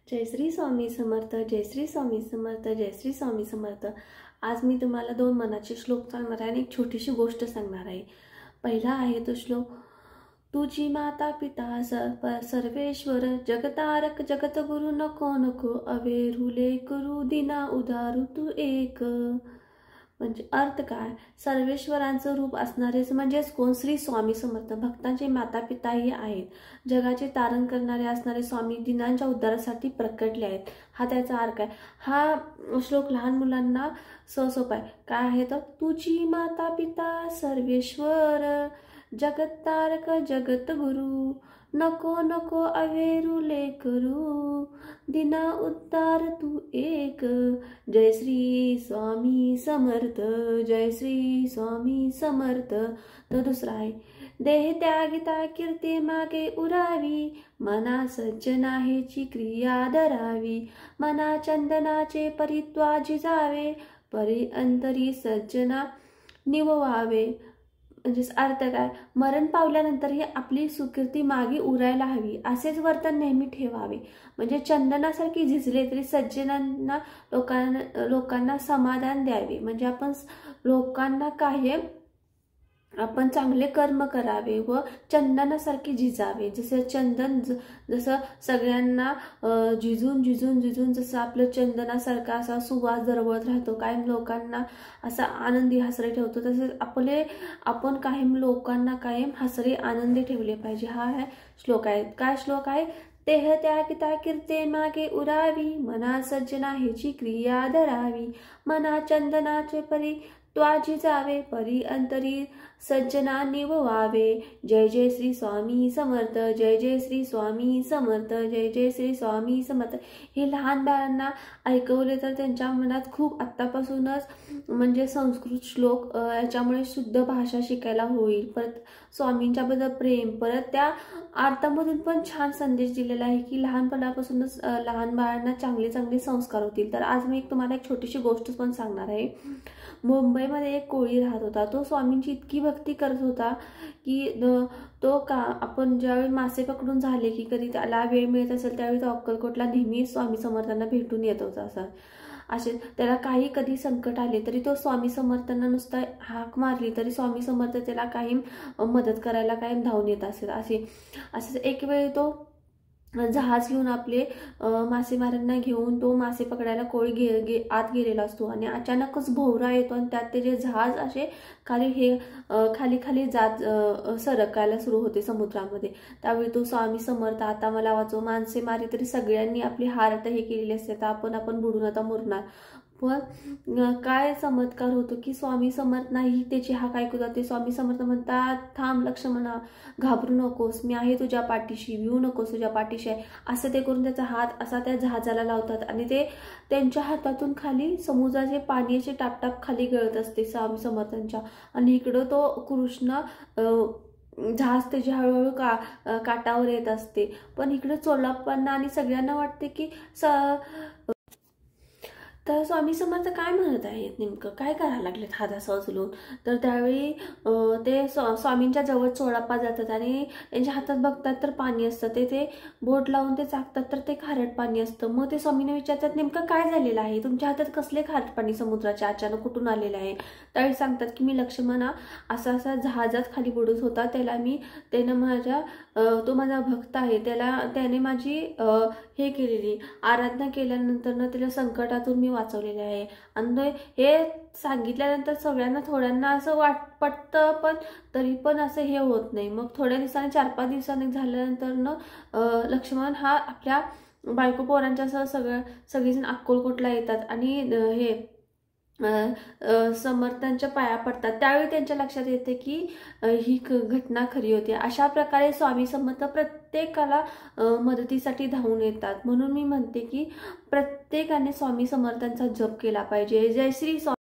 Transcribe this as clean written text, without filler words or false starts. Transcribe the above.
जय श्री स्वामी समर्थ, जय श्री स्वामी समर्थ, जय श्री स्वामी समर्थ। आज मी तुम्हाला दोन मनाचे श्लोक सांगणार आहे आणि एक छोटीशी गोष्ट सांगणार आहे। पहिला आहे तो श्लोक, तुझी माता पिता सर्वेश्वर जगतारक जगतगुरु नको नको अवेरुले करू दिना उदारू तू एक। म्हणजे अर्थ काय, सर्वेश्वरांचं रूप असणारेच म्हणजेच कोण, श्री स्वामी समर्थ भक्तांचे माता पिताही आहेत। जगाचे तारण करणारे असणारे स्वामी दिनांच्या उद्धारासाठी प्रकटले आहेत, हा त्याचा अर्थ आहे। हा श्लोक लहान मुलांना सोपा आहे। काय आहे तर, तुझी माता पिता सर्वेश्वर जगतारक जगत गुरु नको नको अवेरुले करू दिना उद्धार तू एक। जय श्री स्वामी समर्थ, जय श्री स्वामी समर्थ। तो दुसरा आहे, देह त्यागिता कीर्ती मागे उरावी मना सज्जनाहेची क्रिया धरावी मना चंदनाचे परित्वाजी जावे परी अंतरी सज्जना निववावे। म्हणजे अर्थ काय, मरण पावल्यानंतरही आपली सुकीर्ती मागे उरायला हवी असेच वर्तन नेहमी ठेवावे। म्हणजे चंदनासारखी झिजले तरी सज्जनांना लोकांना समाधान द्यावे। म्हणजे लोकांना कायम आपण चांगले कर्म करावे व चंदनासारखे झिजावे। जसे चंदन जसं सगळ्यांना झिजून जसं आपलं चंदनासारखा असा सुवास दरवळत राहतो, कायम लोकांना असा आनंदी हसरे ठेवतो, तसेच आपण कायम लोकांना कायम हसरे आनंदी ठेवले पाहिजे। हा श्लोक आहे। काय श्लोक आहे, देह त्यागिता कीर्ते मागे उरावी मना सज्जना हेची क्रिया धरावी मना चंदनाचे त्वाजी जावे परी अंतरी सज्जना निववावे। जय जय श्री स्वामी समर्थ, जय जय श्री स्वामी समर्थ, जय जय श्री स्वामी समर्थ। हे लहान बाळांना ऐकवले तर त्यांच्या मनात खूप आत्तापासूनच म्हणजे संस्कृत श्लोक याच्यामुळे शुद्ध भाषा शिकायला होईल। परत स्वामींच्या बद्दल प्रेम, परत त्या अर्थामधून पण छान संदेश दिलेला आहे की लहानपणापासूनच लहान बाळांना चांगले चांगले संस्कार होतील। तर आज मी तुम्हाला एक छोटीशी गोष्ट पण सांगणार आहे। मुंबईमध्ये एक कोळी राहत होता, तो स्वामींची इतकी भक्ती करत होता की आपण ज्यावेळी मासे पकडून झाले की कधी त्याला वेळ मिळत असेल त्यावेळी तो अक्कलकोटला नेहमी स्वामी समर्थांना भेटून येत होता। असे त्याला काही कधी संकट आले तरी तो स्वामी समर्थांना नुसता हाक मारली तरी स्वामी समर्थ त्याला काही मदत करायला कायम धावून येत असेल। असे एक वेळ तो जहाज घेऊन आपले मासेमारांना घेऊन तो मासे पकडायला कोळी आत गेलेला असतो आणि अचानकच भोवरा येतो आणि त्यात ते जे जहाज असे खाली जात सरकायला सुरू होते समुद्रामध्ये। त्यावेळी तो स्वामी समर्थ, आता मला वाचव, मासेमारी तरी सगळ्यांनी आपली हार आता हे केलेली असते, तर आपण बुडून आता मरणार। पण काय चमत्कार होतो की स्वामी समर्थ नाही त्याची हाक ऐकू जाते। स्वामी समर्थ म्हणतात, थांब लक्ष्मणा, घाबरू नकोस, मी आहे तुझ्या पाठीशी, भिवू नकोस, तुझ्या पाठीशी आहे। असं ते करून त्याचा हात असा त्या जहाजाला लावतात आणि ते त्यांच्या हातातून खाली समुद्राचे पाण्याचे टापटाप खाली गळत असते स्वामी समर्थांच्या, आणि इकडं तो कृष्ण जहाज त्याची हळूहळू काटावर येत असते। पण इकडे चोलाप्पांना आणि सगळ्यांना वाटते की तर स्वामी समर्थ काय म्हणत आहेत, नेमकं काय करायला लागलेत हात असा उचलून। तर त्यावेळी ते स्वामींच्या जवळ चोळाप्पा जातात आणि त्यांच्या हातात बघतात तर पाणी असतं, ते बोट लावून ते चाकतात तर ते खारट पाणी असतं। मग ते स्वामींना विचारतात, नेमकं काय झालेलं आहे, तुमच्या हातात कसले खारट पाणी समुद्राचे अचानक कुठून आलेलं आहे। त्यावेळी सांगतात की मी लक्ष्मणा असा जहाजात खाली बुडत होता, तो माझा भक्त आहे, त्याने माझी हे केलेली आराधना केल्यानंतर त्याला संकटातून मी वाचवलेले आहे। आणि हे सांगितल्यानंतर सगळ्यांना थोड्यांना असं पटतं, पण तरी पण असं हे होत नाही। मग थोड्या दिवसांनी 4-5 दिवसांनी झाल्यानंतर लक्ष्मण हा आपल्या बायको पोरांच्या सगळेजण अक्कलकोटला येतात आणि हे समर्थांच्या पाया पडतात। त्यावेळी त्यांच्या लक्षात येते की ही घटना खरी होती। अशा प्रकारे स्वामी समर्थ प्रत्येकाला मदतीसाठी धावून येतात। म्हणून मी म्हणते की प्रत्येकाने स्वामी समर्थांचा जप केला पाहिजे। जय श्री स्वामी।